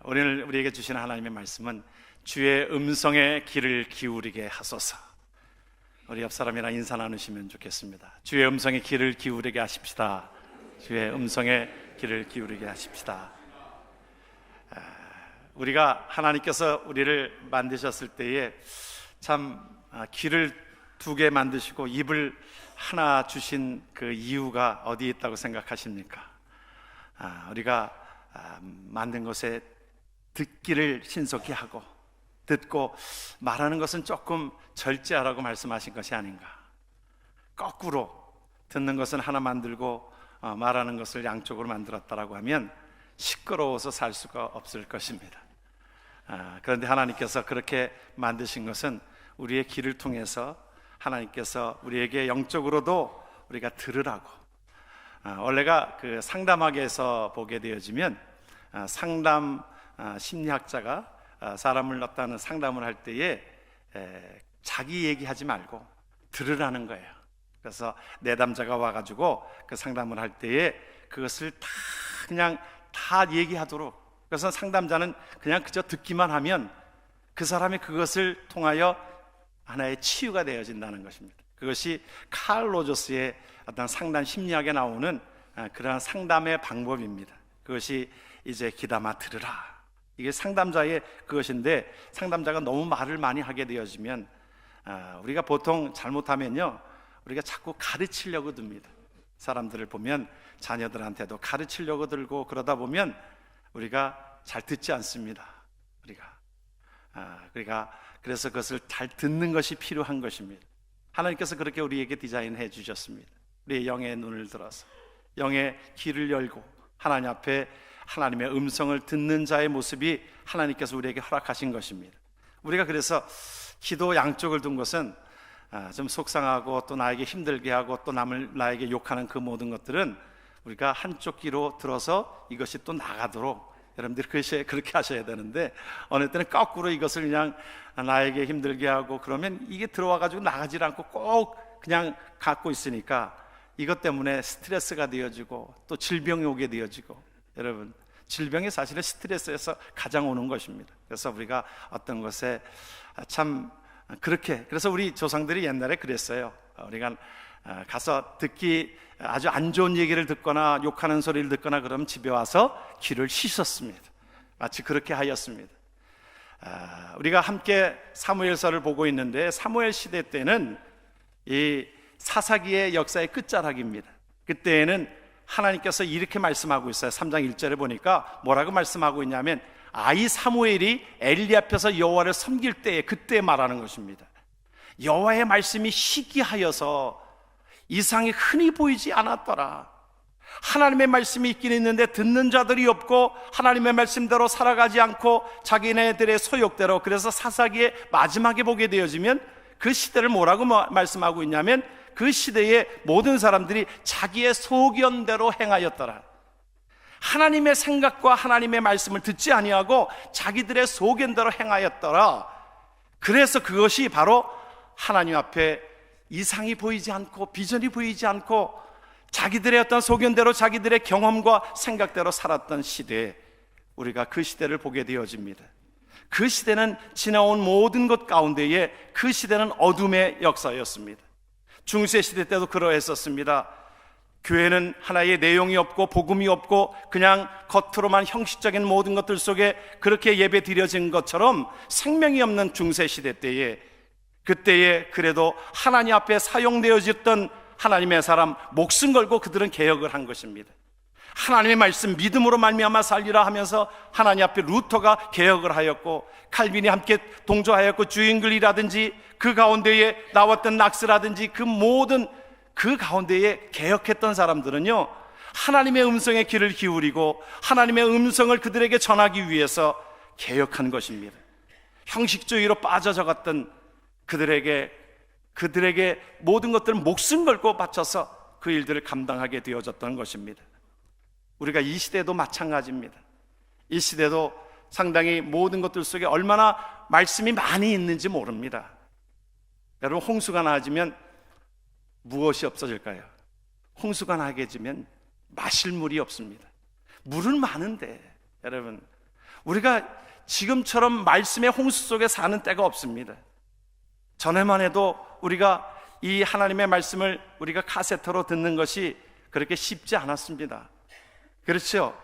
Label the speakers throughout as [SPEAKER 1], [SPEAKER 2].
[SPEAKER 1] 오늘 우리에게 주시는 하나님의 말씀은 주의 음성에 귀를 기울이게 하소서. 우리 옆 사람이랑 인사 나누시면 좋겠습니다. 주의 음성에 귀를 기울이게 하십시다. 주의 음성에 귀를 기울이게 하십시다. 우리가 하나님께서 우리를 만드셨을 때에 참 귀를 2개 만드시고 입을 하나 주신 그 이유가 어디에 있다고 생각하십니까? 우리가 만든 것에 듣기를 신속히 하고, 듣고 말하는 것은 조금 절제하라고 말씀하신 것이 아닌가. 거꾸로 듣는 것은 하나 만들고 말하는 것을 양쪽으로 만들었다라고 하면 시끄러워서 살 수가 없을 것입니다. 그런데 하나님께서 그렇게 만드신 것은 우리의 귀를 통해서 하나님께서 우리에게 영적으로도 우리가 들으라고. 원래가 그 상담학에서 보게 되어지면 상담 심리학자가 사람을 어떤 상담을 할 때에 자기 얘기하지 말고 들으라는 거예요. 그래서 내담자가 와가지고 그 상담을 할 때에 그것을 그냥 다 얘기하도록, 그래서 상담자는 그냥 그저 듣기만 하면 그 사람이 그것을 통하여 하나의 치유가 되어진다는 것입니다. 그것이 칼 로저스의 어떤 상담 심리학에 나오는 그러한 상담의 방법입니다. 그것이 이제 귀담아 들으라, 이게 상담자의 그것인데, 상담자가 너무 말을 많이 하게 되어지면 우리가 보통 잘못하면요, 우리가 자꾸 가르치려고 듭니다. 사람들을 보면 자녀들한테도 가르치려고 들고, 그러다 보면 우리가 잘 듣지 않습니다. 그래서 그것을 잘 듣는 것이 필요한 것입니다. 하나님께서 그렇게 우리에게 디자인해 주셨습니다. 우리의 영의 눈을 들어서, 영의 귀를 열고 하나님 앞에 하나님의 음성을 듣는 자의 모습이 하나님께서 우리에게 허락하신 것입니다. 우리가 그래서 기도 양쪽을 둔 것은 좀 속상하고 또 나에게 힘들게 하고 또 남을 나에게 욕하는 그 모든 것들은 우리가 한쪽 귀로 들어서 이것이 또 나가도록 여러분들이 그렇게 하셔야 되는데, 어느 때는 거꾸로 이것을 그냥 나에게 힘들게 하고 그러면 이게 들어와가지고 나가지 않고 꼭 그냥 갖고 있으니까 이것 때문에 스트레스가 되어지고 또 질병이 오게 되어지고, 여러분 질병이 사실은 스트레스에서 가장 오는 것입니다. 그래서 우리가 어떤 것에 참 그렇게, 그래서 우리 조상들이 옛날에 그랬어요. 우리가 가서 듣기 아주 안 좋은 얘기를 듣거나 욕하는 소리를 듣거나 그러면 집에 와서 귀를 씻었습니다. 마치 그렇게 하였습니다. 우리가 함께 사무엘서를 보고 있는데, 사무엘 시대 때는 이 사사기의 역사의 끝자락입니다. 그때에는 하나님께서 이렇게 말씀하고 있어요. 3장 1절에 보니까 뭐라고 말씀하고 있냐면, 아이 사무엘이 엘리 앞에서 여호와를 섬길 때에, 그때 말하는 것입니다. 여호와의 말씀이 희귀하여서 이상이 흔히 보이지 않았더라. 하나님의 말씀이 있긴 있는데 듣는 자들이 없고 하나님의 말씀대로 살아가지 않고 자기네들의 소욕대로, 그래서 사사기의 마지막에 보게 되어지면 그 시대를 뭐라고 말씀하고 있냐면, 그 시대의 모든 사람들이 자기의 소견대로 행하였더라. 하나님의 생각과 하나님의 말씀을 듣지 아니하고 자기들의 소견대로 행하였더라. 그래서 그것이 바로 하나님 앞에 이상이 보이지 않고 비전이 보이지 않고 자기들의 어떤 소견대로 자기들의 경험과 생각대로 살았던 시대에 우리가 그 시대를 보게 되어집니다. 그 시대는 지나온 모든 것 가운데에 그 시대는 어둠의 역사였습니다. 중세 시대 때도 그러했었습니다. 교회는 하나의 내용이 없고 복음이 없고 그냥 겉으로만 형식적인 모든 것들 속에 그렇게 예배 드려진 것처럼 생명이 없는 중세 시대 때에, 그때에 그래도 하나님 앞에 사용되어졌던 하나님의 사람 목숨 걸고 그들은 개혁을 한 것입니다. 하나님의 말씀 믿음으로 말미암아 살리라 하면서 하나님 앞에 루터가 개혁을 하였고, 칼빈이 함께 동조하였고, 주인글이라든지 그 가운데에 나왔던 낙스라든지 그 모든 그 가운데에 개혁했던 사람들은요, 하나님의 음성에 귀를 기울이고 하나님의 음성을 그들에게 전하기 위해서 개혁한 것입니다. 형식주의로 빠져져갔던 그들에게 모든 것들을 목숨 걸고 바쳐서 그 일들을 감당하게 되어졌던 것입니다. 우리가 이 시대도 마찬가지입니다. 이 시대도 상당히 모든 것들 속에 얼마나 말씀이 많이 있는지 모릅니다. 여러분, 홍수가 나지면 무엇이 없어질까요? 홍수가 나게 되면 마실 물이 없습니다. 물은 많은데, 여러분, 우리가 지금처럼 말씀의 홍수 속에 사는 때가 없습니다. 전에만 해도 우리가 이 하나님의 말씀을 우리가 카세트로 듣는 것이 그렇게 쉽지 않았습니다. 그렇죠?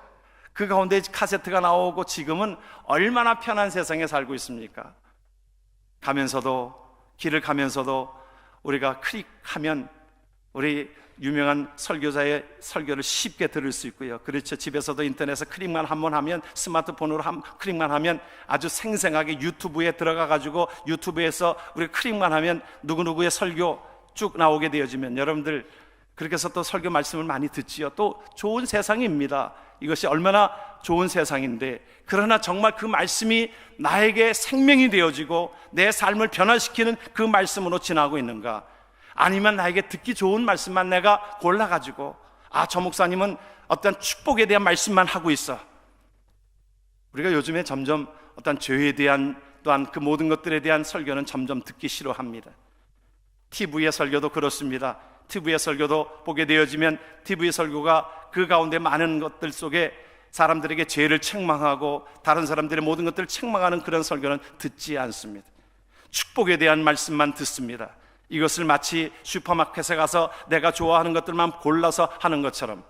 [SPEAKER 1] 그 가운데 카세트가 나오고 지금은 얼마나 편한 세상에 살고 있습니까? 길을 가면서도 우리가 클릭하면 우리 유명한 설교자의 설교를 쉽게 들을 수 있고요. 그렇죠. 집에서도 인터넷에 클릭만 한번 하면, 스마트폰으로 클릭만 하면 아주 생생하게 유튜브에 들어가 가지고 유튜브에서 우리가 클릭만 하면 누구누구의 설교 쭉 나오게 되어지면, 여러분들 그렇게 해서 또 설교 말씀을 많이 듣지요. 또 좋은 세상입니다. 이것이 얼마나 좋은 세상인데, 그러나 정말 그 말씀이 나에게 생명이 되어지고 내 삶을 변화시키는 그 말씀으로 지나고 있는가? 아니면 나에게 듣기 좋은 말씀만 내가 골라가지고, 저 목사님은 어떤 축복에 대한 말씀만 하고 있어. 우리가 요즘에 점점 어떤 죄에 대한, 또한 그 모든 것들에 대한 설교는 점점 듣기 싫어합니다. TV의 설교도 그렇습니다. TV의 설교도 보게 되어지면 TV의 설교가 그 가운데 많은 것들 속에 사람들에게 죄를 책망하고 다른 사람들의 모든 것들을 책망하는 그런 설교는 듣지 않습니다. 축복에 대한 말씀만 듣습니다. 이것을 마치 슈퍼마켓에 가서 내가 좋아하는 것들만 골라서 하는 것처럼.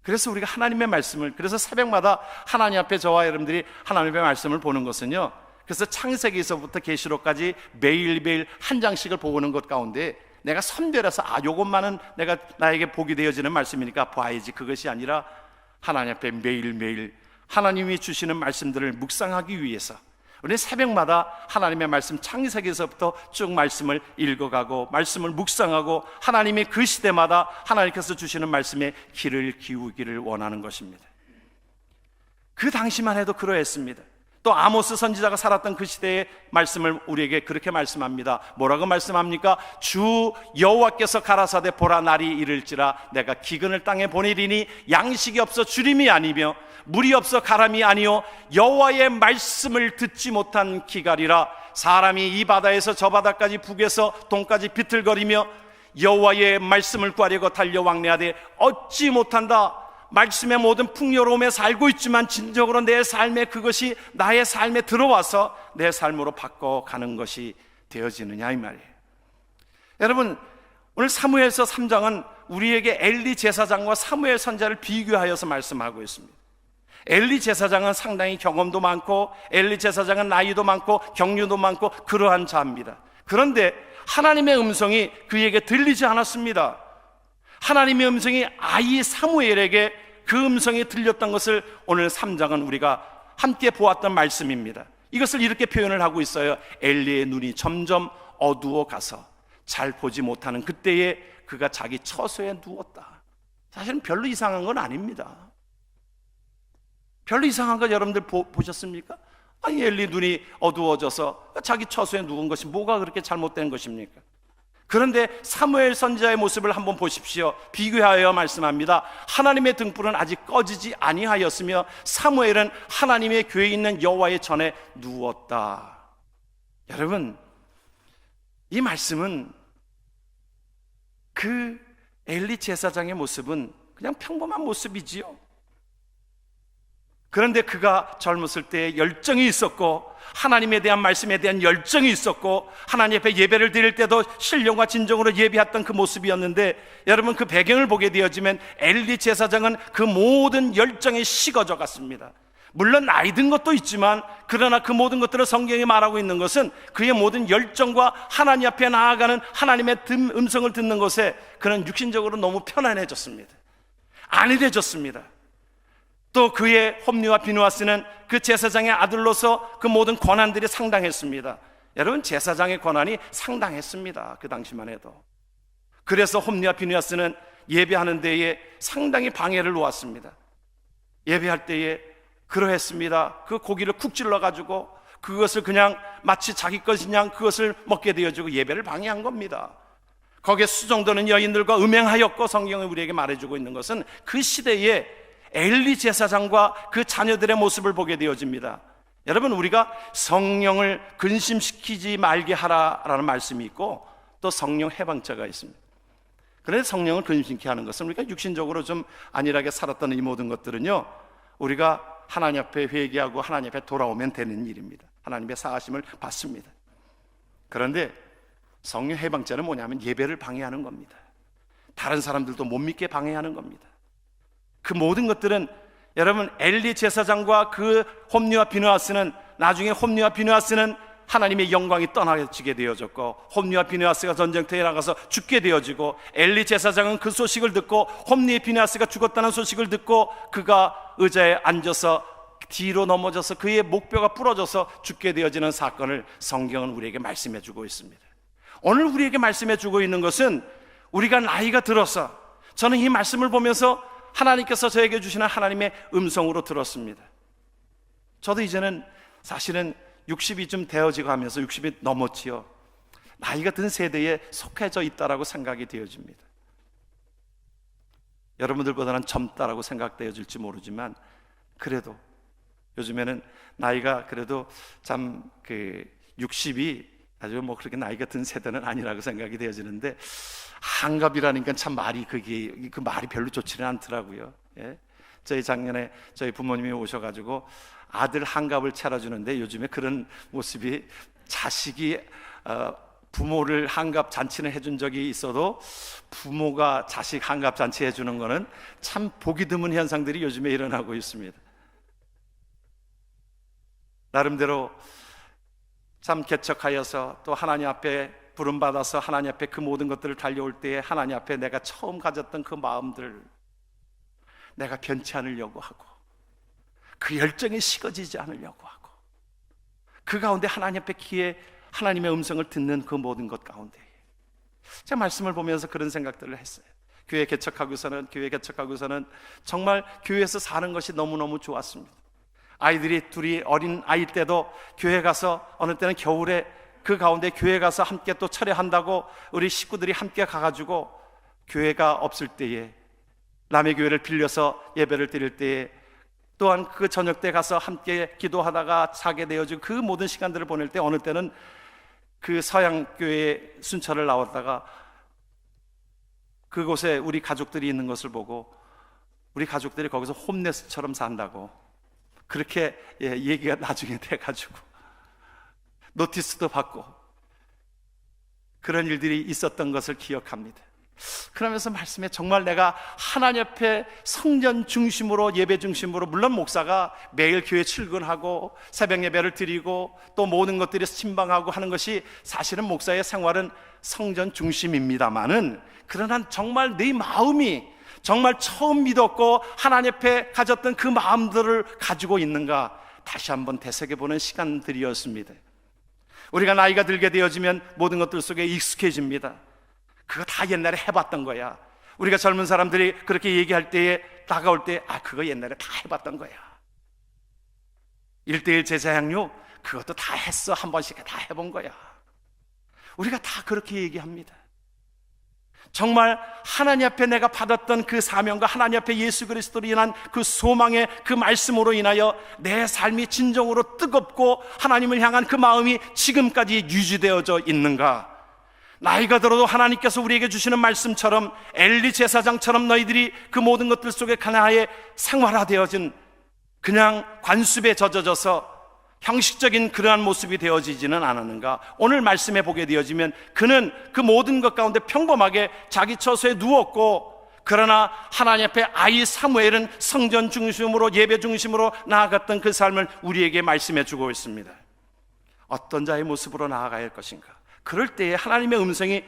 [SPEAKER 1] 그래서 우리가 하나님의 말씀을, 그래서 새벽마다 하나님 앞에 저와 여러분들이 하나님의 말씀을 보는 것은요, 그래서 창세기에서부터 계시록까지 매일매일 한 장씩을 보는 것 가운데 내가 선별해서 요것만은 내가 나에게 복이 되어지는 말씀이니까 봐야지, 그것이 아니라 하나님 앞에 매일매일 하나님이 주시는 말씀들을 묵상하기 위해서 우리는 새벽마다 하나님의 말씀, 창세기에서부터 쭉 말씀을 읽어가고 말씀을 묵상하고 하나님이 그 시대마다 하나님께서 주시는 말씀에 귀를 기울기를 원하는 것입니다. 그 당시만 해도 그러했습니다. 또 아모스 선지자가 살았던 그 시대의 말씀을 우리에게 그렇게 말씀합니다. 뭐라고 말씀합니까? 주 여호와께서 가라사대 보라, 날이 이를지라 내가 기근을 땅에 보내리니 양식이 없어 주림이 아니며 물이 없어 가람이 아니요 여호와의 말씀을 듣지 못한 기갈이라. 사람이 이 바다에서 저 바다까지 북에서 동까지 비틀거리며 여호와의 말씀을 구하려고 달려 왕래하되 얻지 못한다. 말씀의 모든 풍요로움에 살고 있지만 진정으로 내 삶에 그것이 나의 삶에 들어와서 내 삶으로 바꿔가는 것이 되어지느냐, 이 말이에요. 여러분, 오늘 사무엘서 3장은 우리에게 엘리 제사장과 사무엘 선지자를 비교하여서 말씀하고 있습니다. 엘리 제사장은 상당히 경험도 많고 엘리 제사장은 나이도 많고 경륜도 많고 그러한 자입니다. 그런데 하나님의 음성이 그에게 들리지 않았습니다. 하나님의 음성이 아이 사무엘에게 그 음성이 들렸던 것을 오늘 3장은 우리가 함께 보았던 말씀입니다. 이것을 이렇게 표현을 하고 있어요. 엘리의 눈이 점점 어두워 가서 잘 보지 못하는 그때에 그가 자기 처소에 누웠다. 사실은 별로 이상한 건 아닙니다. 별로 이상한 거 여러분들 보셨습니까? 아니, 엘리 눈이 어두워져서 자기 처소에 누운 것이 뭐가 그렇게 잘못된 것입니까? 그런데 사무엘 선지자의 모습을 한번 보십시오. 비교하여 말씀합니다. 하나님의 등불은 아직 꺼지지 아니하였으며 사무엘은 하나님의 교회에 있는 여호와의 전에 누웠다. 여러분, 이 말씀은 그 엘리 제사장의 모습은 그냥 평범한 모습이지요. 그런데 그가 젊었을 때 열정이 있었고 하나님에 대한 말씀에 대한 열정이 있었고 하나님 앞에 예배를 드릴 때도 신령과 진정으로 예배했던 그 모습이었는데, 여러분, 그 배경을 보게 되어지면 엘리 제사장은 그 모든 열정이 식어져 갔습니다. 물론 나이 든 것도 있지만, 그러나 그 모든 것들을 성경이 말하고 있는 것은 그의 모든 열정과 하나님 앞에 나아가는 하나님의 음성을 듣는 것에 그는 육신적으로 너무 편안해졌습니다. 안일해졌습니다. 또 그의 홈리와 비누아스는 그 제사장의 아들로서 그 모든 권한들이 상당했습니다. 여러분, 제사장의 권한이 상당했습니다. 그 당시만 해도. 그래서 홈리와 비누아스는 예배하는 데에 상당히 방해를 놓았습니다. 예배할 때에 그러했습니다. 그 고기를 쿡 찔러가지고 그것을 그냥 마치 자기 것이냐 그것을 먹게 되어지고 예배를 방해한 겁니다. 거기에 수종도는 여인들과 음행하였고, 성경이 우리에게 말해주고 있는 것은 그 시대에 엘리 제사장과 그 자녀들의 모습을 보게 되어집니다. 여러분, 우리가 성령을 근심시키지 말게 하라라는 말씀이 있고 또 성령 해방자가 있습니다. 그런데 성령을 근심케 하는 것은 우리가 육신적으로 좀 안일하게 살았던 이 모든 것들은요, 우리가 하나님 앞에 회개하고 하나님 앞에 돌아오면 되는 일입니다. 하나님의 사하심을 받습니다. 그런데 성령 해방죄는 뭐냐면 예배를 방해하는 겁니다. 다른 사람들도 못 믿게 방해하는 겁니다. 그 모든 것들은 여러분, 엘리 제사장과 그 홈리와 비느하스는, 나중에 홈리와 비느하스는 하나님의 영광이 떠나지게 되어졌고, 홈리와 비느하스가 전쟁터에 나가서 죽게 되어지고, 엘리 제사장은 그 소식을 듣고 홈리의 비느하스가 죽었다는 소식을 듣고 그가 의자에 앉아서 뒤로 넘어져서 그의 목뼈가 부러져서 죽게 되어지는 사건을 성경은 우리에게 말씀해 주고 있습니다. 오늘 우리에게 말씀해 주고 있는 것은 우리가 나이가 들어서, 저는 이 말씀을 보면서 하나님께서 저에게 주시는 하나님의 음성으로 들었습니다. 저도 이제는 사실은 60이 좀 되어지고 하면서 60이 넘었지요. 나이가 든 세대에 속해져 있다라고 생각이 되어집니다. 여러분들보다는 젊다라고 생각되어질지 모르지만, 그래도 요즘에는 나이가 그래도 참 60이 아주 뭐 그렇게 나이가 든 세대는 아니라고 생각이 되어지는데, 한갑이라니까 참 말이 그 말이 별로 좋지는 않더라고요. 예? 저희 작년에 저희 부모님이 오셔가지고 아들 한갑을 차려주는데, 요즘에 그런 모습이, 자식이 부모를 한갑 잔치는 해준 적이 있어도 부모가 자식 한갑 잔치 해주는 거는 참 보기 드문 현상들이 요즘에 일어나고 있습니다. 나름대로 참 개척하여서 또 하나님 앞에 부름받아서 하나님 앞에 그 모든 것들을 달려올 때에 하나님 앞에 내가 처음 가졌던 그 마음들, 내가 변치 않으려고 하고 그 열정이 식어지지 않으려고 하고, 그 가운데 하나님 앞에 기에 하나님의 음성을 듣는 그 모든 것 가운데 제가 말씀을 보면서 그런 생각들을 했어요. 교회 개척하고서는 정말 교회에서 사는 것이 너무너무 좋았습니다. 아이들이 둘이 어린 아이 때도 교회 가서, 어느 때는 겨울에 그 가운데 교회 가서 함께 또 철회한다고 우리 식구들이 함께 가가지고 교회가 없을 때에 남의 교회를 빌려서 예배를 드릴 때에, 또한 그 저녁 때 가서 함께 기도하다가 자게 되어지고, 그 모든 시간들을 보낼 때 어느 때는 그 서양교회 순찰을 나왔다가 그곳에 우리 가족들이 있는 것을 보고, 우리 가족들이 거기서 홈레스처럼 산다고 그렇게 얘기가 나중에 돼가지고 노티스도 받고 그런 일들이 있었던 것을 기억합니다. 그러면서 말씀에 정말 내가 하나님 앞에 성전 중심으로, 예배 중심으로, 물론 목사가 매일 교회 출근하고 새벽 예배를 드리고 또 모든 것들이 신방하고 하는 것이 사실은 목사의 생활은 성전 중심입니다만은, 그러나 정말 내 마음이 정말 처음 믿었고 하나님 앞에 가졌던 그 마음들을 가지고 있는가 다시 한번 되새겨보는 시간들이었습니다. 우리가 나이가 들게 되어지면 모든 것들 속에 익숙해집니다. 그거 다 옛날에 해봤던 거야. 우리가 젊은 사람들이 그렇게 얘기할 때에, 다가올 때, 그거 옛날에 다 해봤던 거야. 1:1 제사향유 그것도 다 했어. 한 번씩 다 해본 거야. 우리가 다 그렇게 얘기합니다. 정말 하나님 앞에 내가 받았던 그 사명과 하나님 앞에 예수 그리스도로 인한 그 소망의 그 말씀으로 인하여 내 삶이 진정으로 뜨겁고 하나님을 향한 그 마음이 지금까지 유지되어져 있는가? 나이가 들어도 하나님께서 우리에게 주시는 말씀처럼 엘리 제사장처럼 너희들이 그 모든 것들 속에 하나의 생활화되어진, 그냥 관습에 젖어져서 형식적인 그러한 모습이 되어지지는 않았는가? 오늘 말씀해 보게 되어지면 그는 그 모든 것 가운데 평범하게 자기 처소에 누웠고, 그러나 하나님 앞에 아이 사무엘은 성전 중심으로, 예배 중심으로 나아갔던 그 삶을 우리에게 말씀해 주고 있습니다. 어떤 자의 모습으로 나아가야 할 것인가? 그럴 때에 하나님의 음성이,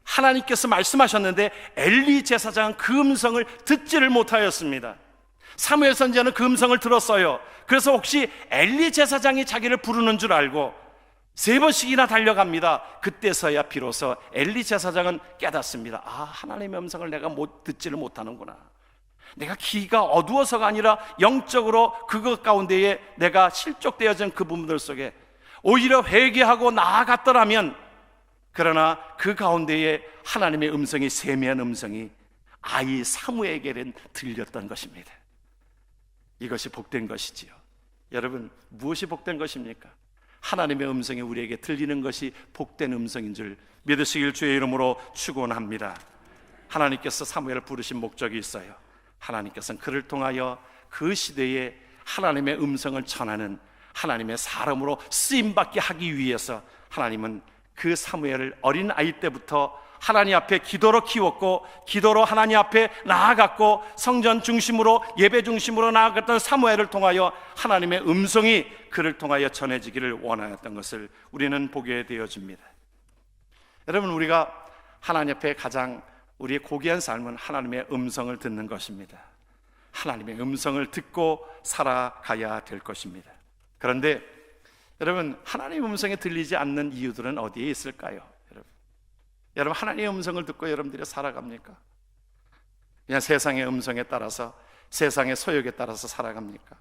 [SPEAKER 1] 하나님께서 말씀하셨는데 엘리 제사장은 그 음성을 듣지를 못하였습니다. 사무엘 선지자는 그 음성을 들었어요. 그래서 혹시 엘리 제사장이 자기를 부르는 줄 알고 3번씩이나 달려갑니다. 그때서야 비로소 엘리 제사장은 깨닫습니다. 하나님의 음성을 내가 듣지를 못하는구나. 내가 귀가 어두워서가 아니라 영적으로 그것 가운데에 내가 실족되어진 그 부분들 속에 오히려 회개하고 나아갔더라면, 그러나 그 가운데에 하나님의 음성이, 세미한 음성이 아이 사무엘에게는 들렸던 것입니다. 이것이 복된 것이지요. 여러분, 무엇이 복된 것입니까? 하나님의 음성이 우리에게 들리는 것이 복된 음성인 줄 믿으시길 주의 이름으로 축원합니다. 하나님께서 사무엘을 부르신 목적이 있어요. 하나님께서는 그를 통하여 그 시대에 하나님의 음성을 전하는 하나님의 사람으로 쓰임받게 하기 위해서 하나님은 그 사무엘을 어린 아이 때부터 하나님 앞에 기도로 키웠고, 기도로 하나님 앞에 나아갔고, 성전 중심으로 예배 중심으로 나아갔던 사무엘을 통하여 하나님의 음성이 그를 통하여 전해지기를 원하였던 것을 우리는 보게 되어집니다. 여러분, 우리가 하나님 앞에 가장 우리의 고귀한 삶은 하나님의 음성을 듣는 것입니다. 하나님의 음성을 듣고 살아가야 될 것입니다. 그런데 여러분, 하나님의 음성이 들리지 않는 이유들은 어디에 있을까요? 여러분, 하나님의 음성을 듣고 여러분들이 살아갑니까? 그냥 세상의 음성에 따라서, 세상의 소욕에 따라서 살아갑니까?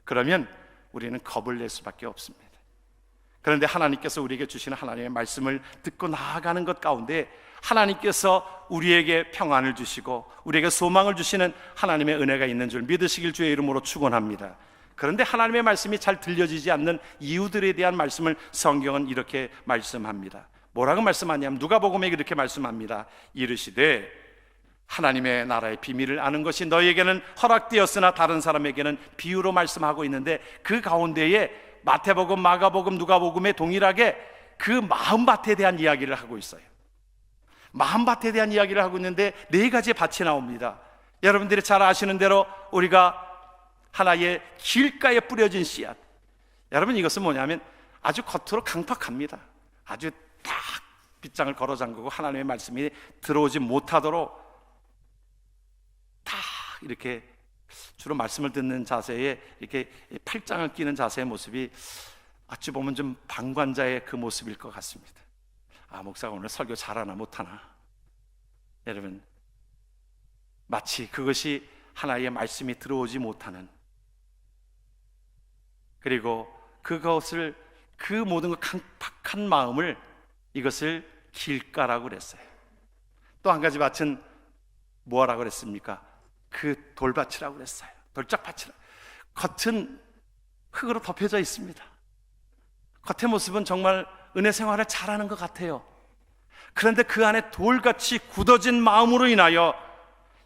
[SPEAKER 1] 그러면 우리는 겁을 낼 수밖에 없습니다. 그런데 하나님께서 우리에게 주시는 하나님의 말씀을 듣고 나아가는 것 가운데 하나님께서 우리에게 평안을 주시고 우리에게 소망을 주시는 하나님의 은혜가 있는 줄 믿으시길 주의 이름으로 축원합니다. 그런데 하나님의 말씀이 잘 들려지지 않는 이유들에 대한 말씀을 성경은 이렇게 말씀합니다. 뭐라고 말씀하냐면 누가복음에 이렇게 말씀합니다. 이르시되 하나님의 나라의 비밀을 아는 것이 너희에게는 허락되었으나 다른 사람에게는 비유로 말씀하고 있는데, 그 가운데에 마태복음, 마가복음, 누가복음에 동일하게 그 마음밭에 대한 이야기를 하고 있어요. 마음밭에 대한 이야기를 하고 있는데 네 가지의 밭이 나옵니다. 여러분들이 잘 아시는 대로 우리가 하나의 길가에 뿌려진 씨앗, 여러분, 이것은 뭐냐면 아주 겉으로 강팍합니다. 아주 딱 빗장을 걸어 잠그고 하나님의 말씀이 들어오지 못하도록 딱 이렇게 주로 말씀을 듣는 자세에 이렇게 팔짱을 끼는 자세의 모습이 어찌 보면 좀 방관자의 그 모습일 것 같습니다. 아, 목사가 오늘 설교 잘하나 못하나. 여러분, 마치 그것이 하나의 말씀이 들어오지 못하는, 그리고 그것을, 그 모든 것 강팍한 마음을, 이것을 길가라고 그랬어요. 또 한 가지 밭은 뭐라고 그랬습니까? 그 돌밭이라고 그랬어요. 돌짝밭이라고. 겉은 흙으로 덮여져 있습니다. 겉의 모습은 정말 은혜 생활을 잘하는 것 같아요. 그런데 그 안에 돌같이 굳어진 마음으로 인하여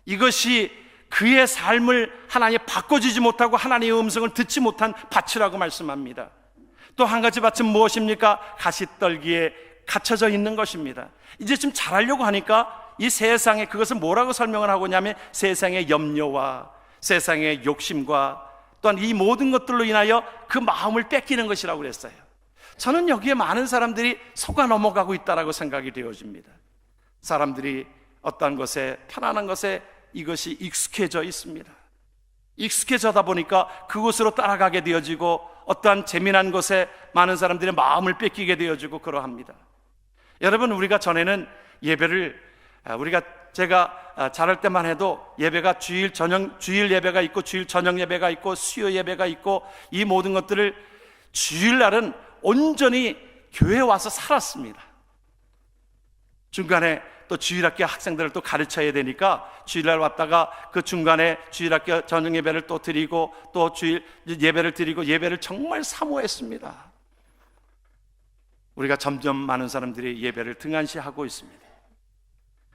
[SPEAKER 1] 이것이 그의 삶을 하나님 바꿔주지 못하고 하나님의 음성을 듣지 못한 밭이라고 말씀합니다. 또 한 가지 밭은 무엇입니까? 가시떨기에 갇혀져 있는 것입니다. 이제 좀 잘하려고 하니까 이 세상에, 그것은 뭐라고 설명을 하고 있냐면 세상의 염려와 세상의 욕심과 또한 이 모든 것들로 인하여 그 마음을 뺏기는 것이라고 그랬어요. 저는 여기에 많은 사람들이 속아 넘어가고 있다라고 생각이 되어집니다. 사람들이 어떠한 것에, 편안한 것에 이것이 익숙해져 있습니다. 익숙해져다 보니까 그곳으로 따라가게 되어지고 어떠한 재미난 것에 많은 사람들의 마음을 뺏기게 되어지고 그러합니다. 여러분, 우리가 전에는 예배를, 제가 자랄 때만 해도 예배가 주일 예배가 있고 주일 저녁 예배가 있고 수요 예배가 있고, 이 모든 것들을 주일날은 온전히 교회에 와서 살았습니다. 중간에 또 주일학교 학생들을 또 가르쳐야 되니까 주일날 왔다가 그 중간에 주일학교 저녁 예배를 또 드리고 또 주일 예배를 드리고, 예배를 정말 사모했습니다. 우리가 점점 많은 사람들이 예배를 등한시하고 있습니다.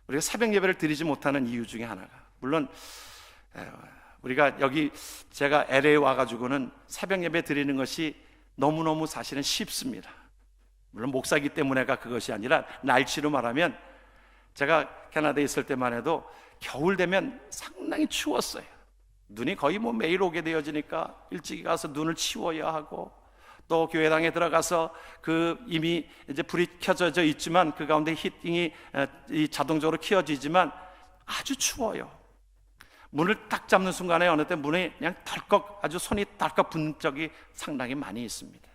[SPEAKER 1] 우리가 새벽 예배를 드리지 못하는 이유 중에 하나가, 물론 우리가 여기, 제가 LA에 와가지고는 새벽 예배 드리는 것이 너무너무 사실은 쉽습니다. 물론 목사기 때문에가 그것이 아니라 날씨로 말하면, 제가 캐나다에 있을 때만 해도 겨울 되면 상당히 추웠어요. 눈이 거의 매일 오게 되어지니까 일찍 가서 눈을 치워야 하고, 또 교회당에 들어가서 이미 이제 불이 켜져 있지만 그 가운데 히팅이 자동적으로 켜지지만 아주 추워요. 문을 딱 잡는 순간에 어느 때 문에 그냥 덜컥, 아주 손이 덜컥 붙는 적이 상당히 많이 있습니다.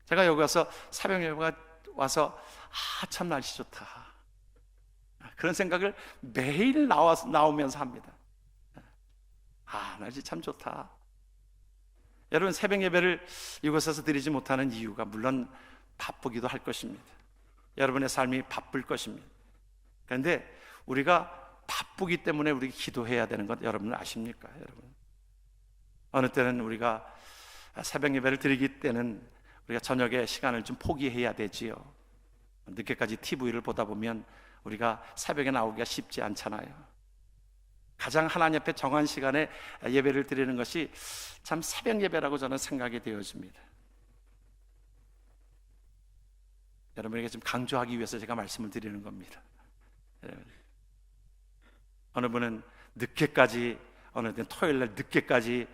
[SPEAKER 1] 제가 여기 와서 새벽 예배가 와서 참 날씨 좋다, 그런 생각을 매일 나오면서 합니다. 날씨 참 좋다. 여러분, 새벽 예배를 이곳에서 드리지 못하는 이유가 물론 바쁘기도 할 것입니다. 여러분의 삶이 바쁠 것입니다. 그런데 우리가 바쁘기 때문에 우리가 기도해야 되는 것 여러분 아십니까? 여러분, 어느 때는 우리가 새벽 예배를 드리기 때는 우리가 저녁에 시간을 좀 포기해야 되지요. 늦게까지 TV를 보다 보면 우리가 새벽에 나오기가 쉽지 않잖아요. 가장 하나님 앞에 정한 시간에 예배를 드리는 것이 참 새벽 예배라고 저는 생각이 되어집니다. 여러분에게 좀 강조하기 위해서 제가 말씀을 드리는 겁니다. 어느 분은 늦게까지, 어느 날 토요일날 늦게까지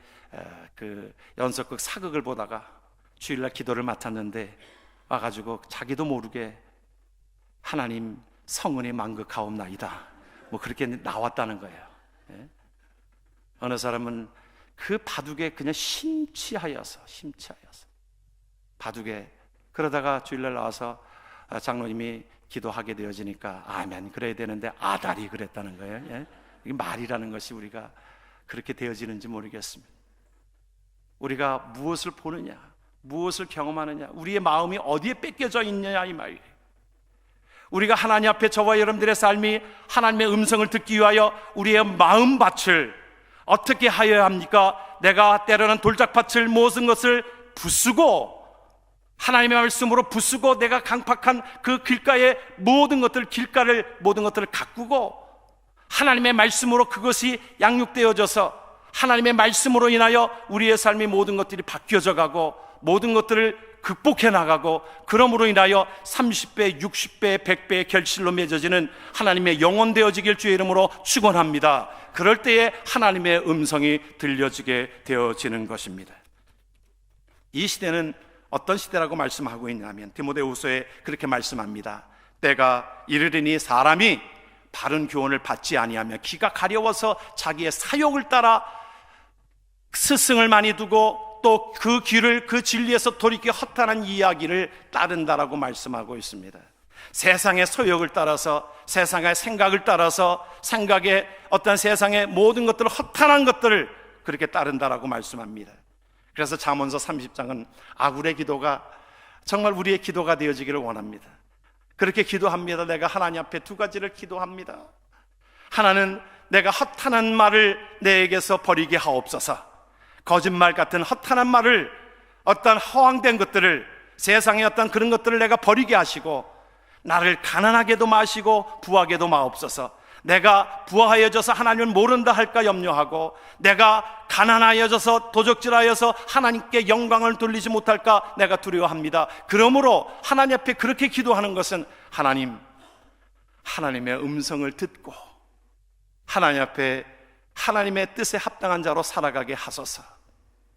[SPEAKER 1] 그 연속극 사극을 보다가 주일날 기도를 맡았는데 와가지고 자기도 모르게 하나님 성은이 만극하옵나이다 뭐 그렇게 나왔다는 거예요. 어느 사람은 그 바둑에 그냥 심취하여서 바둑에, 그러다가 주일날 나와서 장로님이 기도하게 되어지니까 아멘 그래야 되는데 아다리 그랬다는 거예요. 이게 말이라는 것이 우리가 그렇게 되어지는지 모르겠습니다. 우리가 무엇을 보느냐, 무엇을 경험하느냐, 우리의 마음이 어디에 뺏겨져 있느냐 이 말이에요. 우리가 하나님 앞에 저와 여러분들의 삶이 하나님의 음성을 듣기 위하여 우리의 마음밭을 어떻게 하여야 합니까? 내가 때로는 돌짝밭을 모든 것을 부수고 하나님의 말씀으로 부수고 내가 강팍한 그 길가의 모든 것들, 길가를 모든 것들을 가꾸고 하나님의 말씀으로 그것이 양육되어져서 하나님의 말씀으로 인하여 우리의 삶이 모든 것들이 바뀌어져 가고 모든 것들을 극복해 나가고 그러므로 인하여 30배, 60배, 100배의 결실로 맺어지는 하나님의 영혼 되어지길 주의 이름으로 축원합니다. 그럴 때에 하나님의 음성이 들려지게 되어지는 것입니다. 이 시대는 어떤 시대라고 말씀하고 있냐면 디모데후서에 그렇게 말씀합니다. 때가 이르리니 사람이 바른 교훈을 받지 아니하며 귀가 가려워서 자기의 사욕을 따라 스승을 많이 두고 또 그 귀를 그 진리에서 돌이켜 허탄한 이야기를 따른다라고 말씀하고 있습니다. 세상의 소욕을 따라서, 세상의 생각을 따라서 생각의 어떤 세상의 모든 것들을, 허탄한 것들을 그렇게 따른다라고 말씀합니다. 그래서 잠언서 30장은 아굴의 기도가 정말 우리의 기도가 되어지기를 원합니다. 그렇게 기도합니다. 내가 하나님 앞에 두 가지를 기도합니다. 하나는 내가 허탄한 말을 내에게서 버리게 하옵소서. 거짓말 같은 허탄한 말을, 어떤 허황된 것들을, 세상의 어떤 그런 것들을 내가 버리게 하시고 나를 가난하게도 마시고 부하게도 마옵소서. 내가 부하여져서 하나님을 모른다 할까 염려하고 내가 가난하여져서 도적질하여서 하나님께 영광을 돌리지 못할까 내가 두려워합니다. 그러므로 하나님 앞에 그렇게 기도하는 것은 하나님의 음성을 듣고 하나님 앞에 하나님의 뜻에 합당한 자로 살아가게 하소서.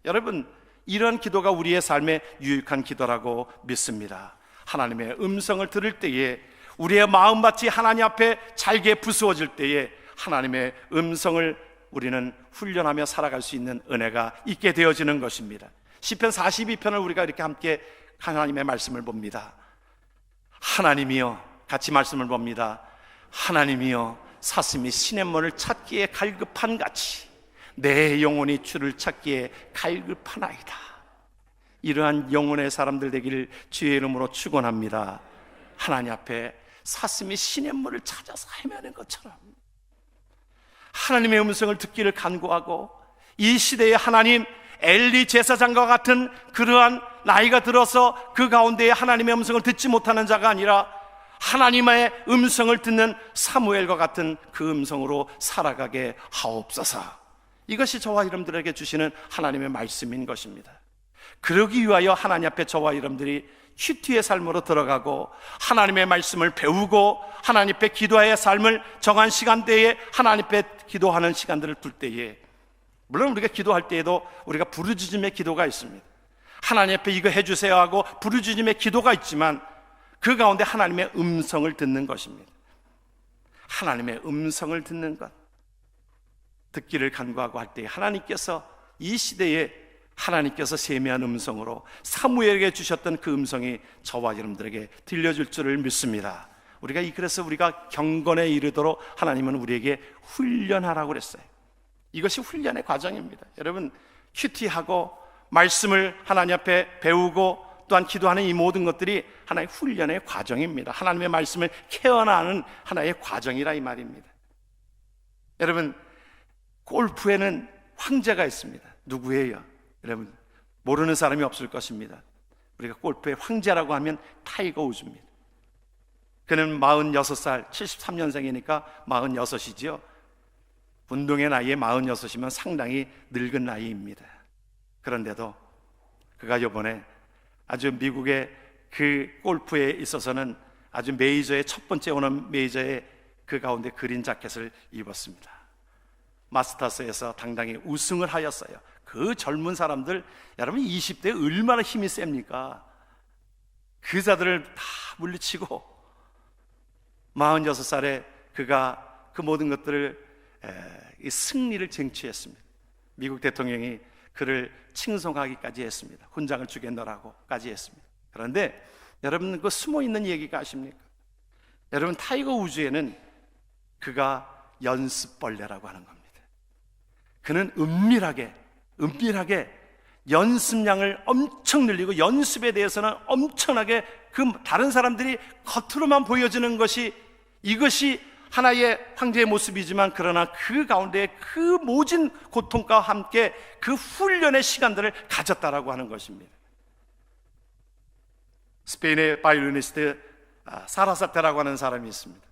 [SPEAKER 1] 여러분, 이런 기도가 우리의 삶에 유익한 기도라고 믿습니다. 하나님의 음성을 들을 때에 우리의 마음밭이 하나님 앞에 잘게 부수어질 때에 하나님의 음성을 우리는 훈련하며 살아갈 수 있는 은혜가 있게 되어지는 것입니다. 시편 42편을 우리가 이렇게 함께 하나님의 말씀을 봅니다. 하나님이여, 같이 말씀을 봅니다. 하나님이여, 사슴이 시냇물을 찾기에 갈급한 같이 내 영혼이 주를 찾기에 갈급하나이다. 이러한 영혼의 사람들 되기를 주의 이름으로 축원합니다. 하나님 앞에 사슴이 시냇물을 찾아서 헤매는 것처럼 하나님의 음성을 듣기를 간구하고, 이 시대에 하나님 엘리 제사장과 같은 그러한 나이가 들어서 그 가운데에 하나님의 음성을 듣지 못하는 자가 아니라 하나님의 음성을 듣는 사무엘과 같은 그 음성으로 살아가게 하옵소서. 이것이 저와 여러분들에게 주시는 하나님의 말씀인 것입니다. 그러기 위하여 하나님 앞에 저와 여러분들이 큐티의 삶으로 들어가고 하나님의 말씀을 배우고 하나님 앞에 기도의 삶을 정한 시간대에 하나님 앞에 기도하는 시간들을 둘 때에, 물론 우리가 기도할 때에도 우리가 부르짖음의 기도가 있습니다. 하나님 앞에 이거 해주세요 하고 부르짖음의 기도가 있지만 그 가운데 하나님의 음성을 듣는 것입니다. 하나님의 음성을 듣는 것, 듣기를 간구하고 할 때에 하나님께서 이 시대에 하나님께서 세미한 음성으로 사무엘에게 주셨던 그 음성이 저와 여러분들에게 들려줄 줄을 믿습니다. 그래서 우리가 경건에 이르도록 하나님은 우리에게 훈련하라고 그랬어요. 이것이 훈련의 과정입니다. 여러분, 큐티하고 말씀을 하나님 앞에 배우고 또한 기도하는 이 모든 것들이 하나의 훈련의 과정입니다. 하나님의 말씀을 케어나가는 하나의 과정이라 이 말입니다. 여러분, 골프에는 황제가 있습니다. 누구예요? 여러분, 모르는 사람이 없을 것입니다. 우리가 골프의 황제라고 하면 타이거 우즈입니다. 그는 46살, 73년생이니까 46이죠. 운동의 나이에 46이면 상당히 늙은 나이입니다. 그런데도 그가 이번에 아주 미국의 그 골프에 있어서는 아주 메이저의 첫 번째 오는 메이저의 그 가운데 그린 자켓을 입었습니다. 마스터스에서 당당히 우승을 하였어요. 그 젊은 사람들, 여러분 20대에 얼마나 힘이 셉니까? 그 자들을 다 물리치고 46살에 그가 그 모든 것들을 이 승리를 쟁취했습니다. 미국 대통령이 그를 칭송하기까지 했습니다. 훈장을 주겠노라고까지 했습니다. 그런데 여러분 그 숨어있는 얘기가 아십니까? 여러분 타이거 우즈에는 그가 연습벌레라고 하는 겁니다. 그는 은밀하게 연습량을 엄청 늘리고 연습에 대해서는 엄청나게 그 다른 사람들이 겉으로만 보여지는 것이 이것이 하나의 황제의 모습이지만 그러나 그 가운데 그 모진 고통과 함께 그 훈련의 시간들을 가졌다라고 하는 것입니다. 스페인의 바이올리니스트 사라사테라고 하는 사람이 있습니다.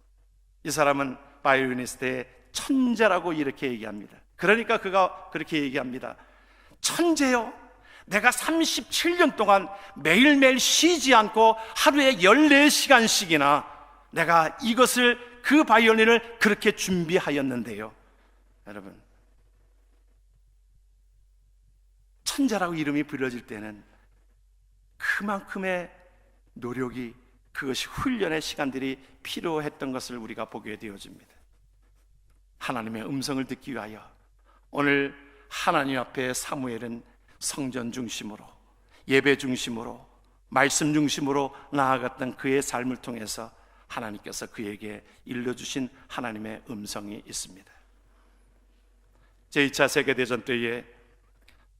[SPEAKER 1] 이 사람은 바이올리니스트의 천재라고 이렇게 얘기합니다. 그러니까 그가 그렇게 얘기합니다. 천재요, 내가 37년 동안 매일매일 쉬지 않고 하루에 14시간씩이나 내가 이것을 그 바이올린을 그렇게 준비하였는데요. 여러분, 천재라고 이름이 불려질 때는 그만큼의 노력이, 그것이 훈련의 시간들이 필요했던 것을 우리가 보게 되어집니다. 하나님의 음성을 듣기 위하여 오늘 하나님 앞에 사무엘은 성전 중심으로, 예배 중심으로, 말씀 중심으로 나아갔던 그의 삶을 통해서 하나님께서 그에게 일러주신 하나님의 음성이 있습니다. 제2차 세계대전 때에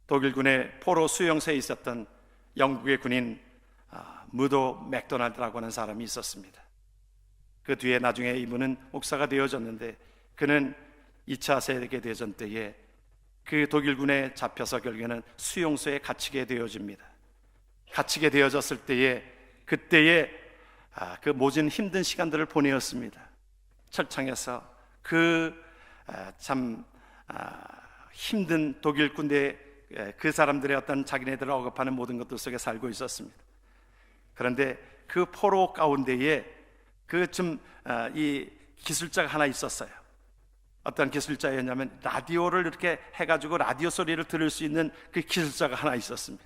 [SPEAKER 1] 독일군의 포로 수용소에 있었던 영국의 군인 무도 맥도날드라고 하는 사람이 있었습니다. 그 뒤에 나중에 이분은 목사가 되어졌는데, 그는 2차 세계대전 때에 그 독일군에 잡혀서 결국에는 수용소에 갇히게 되어집니다. 갇히게 되어졌을 때에 그때에 그 모진 힘든 시간들을 보내었습니다. 철창에서 참 힘든 독일 군대 그 사람들의 어떤 자기네들을 억압하는 모든 것들 속에 살고 있었습니다. 그런데 그 포로 가운데에 이 기술자가 하나 있었어요. 어떤 기술자였냐면 라디오를 이렇게 해가지고 라디오 소리를 들을 수 있는 그 기술자가 하나 있었습니다.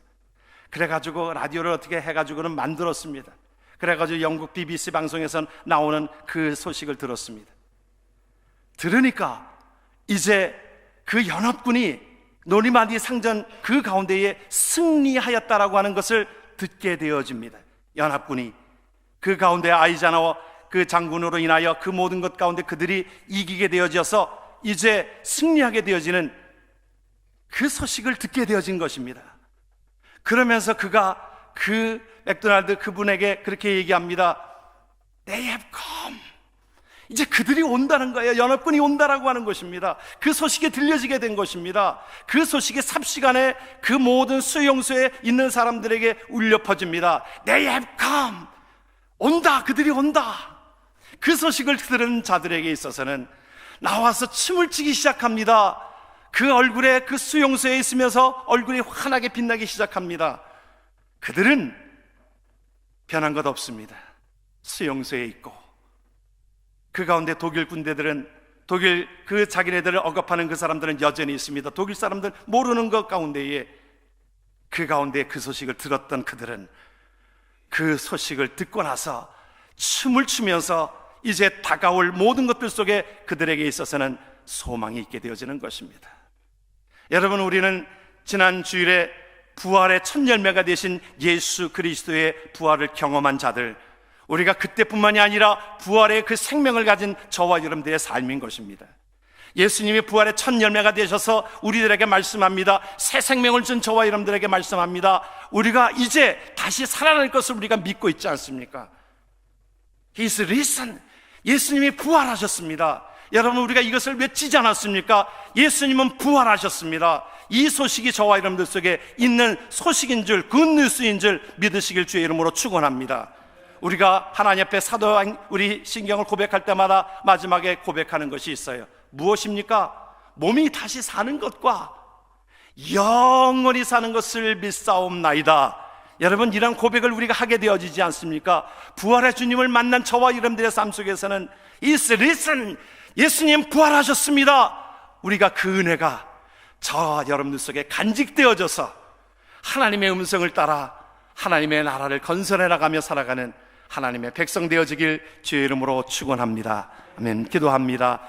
[SPEAKER 1] 그래가지고 라디오를 어떻게 해가지고는 만들었습니다. 그래가지고 영국 BBC 방송에서 나오는 그 소식을 들었습니다. 들으니까 이제 그 연합군이 노르만디 상전 그 가운데에 승리하였다라고 하는 것을 듣게 되어집니다. 연합군이 그 가운데 아이자나워 그 장군으로 인하여 그 모든 것 가운데 그들이 이기게 되어져서 이제 승리하게 되어지는 그 소식을 듣게 되어진 것입니다. 그러면서 그가 그 맥도날드 그분에게 그렇게 얘기합니다. They have come. 이제 그들이 온다는 거예요. 연합군이 온다라고 하는 것입니다. 그 소식이 들려지게 된 것입니다. 그 소식이 삽시간에 그 모든 수용소에 있는 사람들에게 울려 퍼집니다. They have come. 온다, 그들이 온다. 그 소식을 들은 자들에게 있어서는 나와서 춤을 추기 시작합니다. 그 얼굴에 그 수용소에 있으면서 얼굴이 환하게 빛나기 시작합니다. 그들은 변한 것 없습니다. 수용소에 있고 그 가운데 독일 군대들은 그 자기네들을 억압하는 그 사람들은 여전히 있습니다. 독일 사람들 모르는 것 가운데에 그 가운데 그 소식을 들었던 그들은 그 소식을 듣고 나서 춤을 추면서 이제 다가올 모든 것들 속에 그들에게 있어서는 소망이 있게 되어지는 것입니다. 여러분, 우리는 지난 주일에 부활의 첫 열매가 되신 예수 그리스도의 부활을 경험한 자들, 우리가 그때뿐만이 아니라 부활의 그 생명을 가진 저와 여러분들의 삶인 것입니다. 예수님이 부활의 첫 열매가 되셔서 우리들에게 말씀합니다. 새 생명을 준 저와 여러분들에게 말씀합니다. 우리가 이제 다시 살아날 것을 우리가 믿고 있지 않습니까? He's risen. 예수님이 부활하셨습니다. 여러분, 우리가 이것을 외치지 않았습니까? 예수님은 부활하셨습니다. 이 소식이 저와 여러분들 속에 있는 소식인 줄, 굿뉴스인 줄 믿으시길 주의 이름으로 축원합니다. 우리가 하나님 앞에 우리 신경을 고백할 때마다 마지막에 고백하는 것이 있어요. 무엇입니까? 몸이 다시 사는 것과 영원히 사는 것을 믿사옵나이다. 여러분, 이런 고백을 우리가 하게 되어지지 않습니까? 부활의 주님을 만난 저와 여러분들의 삶 속에서는 Is risen, 예수님 부활하셨습니다. 우리가 그 은혜가 저와 여러분들 속에 간직되어져서 하나님의 음성을 따라 하나님의 나라를 건설해 나가며 살아가는 하나님의 백성 되어지길 주의 이름으로 축원합니다. 아멘. 기도합니다.